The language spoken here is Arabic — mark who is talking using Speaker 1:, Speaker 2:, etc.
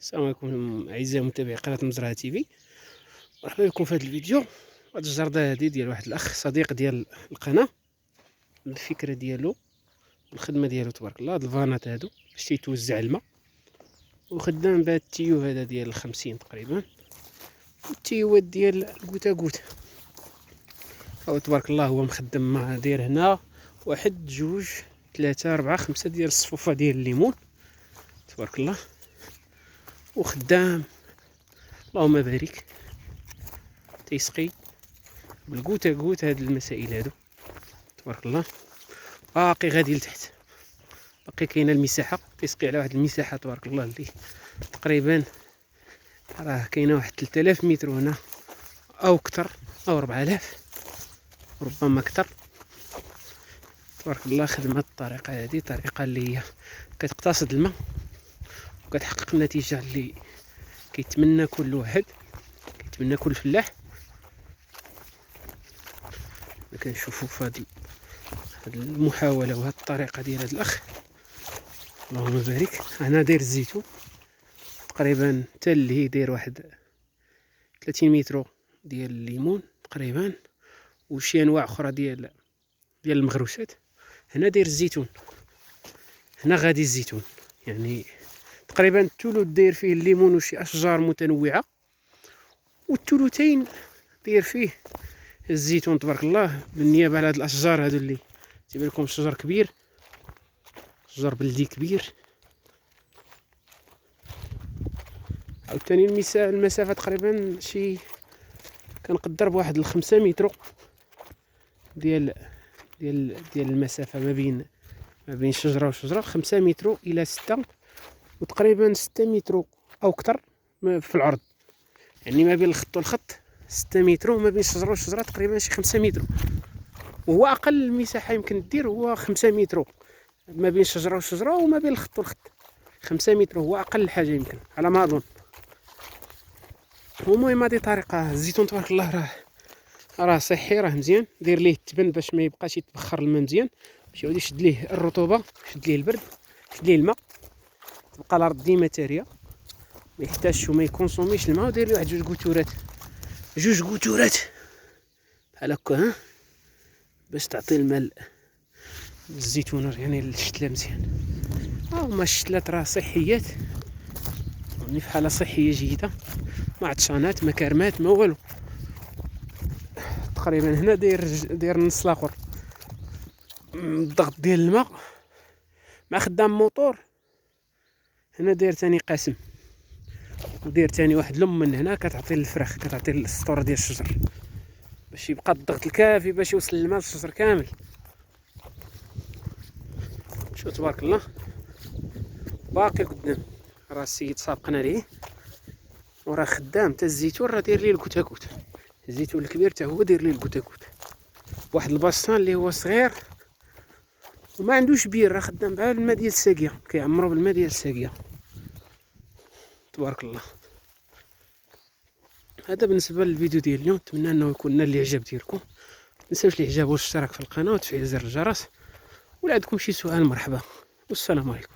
Speaker 1: السلام عليكم اعزائي متابعي قناه مزرعه تي في. مرحبا بكم في هذا الفيديو. هذا الجردة هذه ديال واحد الاخ صديق ديال القناه، الفكره ديالو الخدمه ديالو تبارك الله. هاد الفانات هادو باش تيتوزع الماء، وخدام بهاد التيو هذا ديال 50 تقريبا، التيوات ديال الكوتا كوتا. هو تبارك الله هو مخدم مع داير هنا واحد جوج ثلاثة أربعة خمسة ديال الصفوفة ديال الليمون تبارك الله، وخدام اللهم بارك تيسقي بالكوتا كوت هاد المسائل هادو تبارك الله. باقي غادي لتحت، باقي كاينه المساحه، تيسقي على واحد المساحه تبارك الله اللي تقريبا راه كاينه واحد 3000 متر هنا او اكثر او 4000 ربما اكثر تبارك الله. خدمه الطريقه هذه طريقه اللي هي كتقتصد الماء وكتحقق النتيجه اللي كيتمنى كل واحد، كيتمنى كل فلاح. كنشوفوا في هذه المحاوله وهذه الطريقه ديال هذا الاخ اللهم بارك. انا داير الزيتون تقريبا حتى اللي داير واحد 30 متر ديال الليمون تقريبا، وشي انواع اخرى ديال المغروسات. هنا داير الزيتون، هنا غادي الزيتون، يعني تقريبا الثلث داير فيه الليمون وشي اشجار متنوعه، والثلثين داير فيه الزيتون تبارك الله. بالنيابه على هاد الاشجار هادو اللي تيبان لكم شجر كبير، شجر بلدي كبير. عاوتاني المسافه تقريبا شي كنقدر بواحد 5 متر ديال المسافه ما بين شجره وشجره، 5 متر الى 6، وتقريبا 6 متر او اكثر في العرض، يعني ما بين الخط والخط 6 متر، وما بين شجره وشجره تقريبا شي 5 متر. وهو اقل مساحه يمكن دير هو 5 متر ما بين شجره وشجره، وما بين الخط والخط 5 متر هو اقل حاجه يمكن على ما اظن. المهم هذه طريقه الزيتون تبارك الله راه صحي، راه مزيان. دير ليه التبن باش ما يبقاش يتبخر الماء مزيان، باش يعاود يشد ليه الرطوبه، يشد ليه البرد، يشد ليه الماء، تبقى الارض ديما تاريه، ما يحتاجش وما يكونسوميش الماء. ودير ليه واحد جوج قوتورات بحال هكا، ها، باش تعطي الماء الزيتونه، يعني الشتله مزيان. هما الشتلات راه صحيات، يعني في حاله صحيه جيده، ما عطشانات ما كرمات ما والو. تقريبا هنا داير النص الاخر الضغط ديال الماء مع خدام موطور. هنا داير تاني قاسم، وداير تاني واحد لم من هنا كتعطي للفراخ، كتعطي للسطور ديال الشجر باش يبقى الضغط الكافي باش يوصل الماء للشجر كامل. شوف تبارك الله باقي قدام، راه السيد سابقنا ليه وراه خدام. تا الزيتون راه داير ليه الكوتا كوت، الزيتون الكبير تا هو داير ليه الكوتا كوت واحد الباسطان اللي هو صغير وما عندوش بير، راه خدام بحال الماء ديال الساقيه، كيعمرو بالماء ديال الساقيه تبارك الله. هذا بالنسبه للفيديو ديال اليوم، نتمنى انه يكون نال الاعجاب ديالكم. متنساوش الاعجاب والاشتراك في القناه وتفعيل زر الجرس، ولا عندكم شي سؤال مرحبا، والسلام عليكم.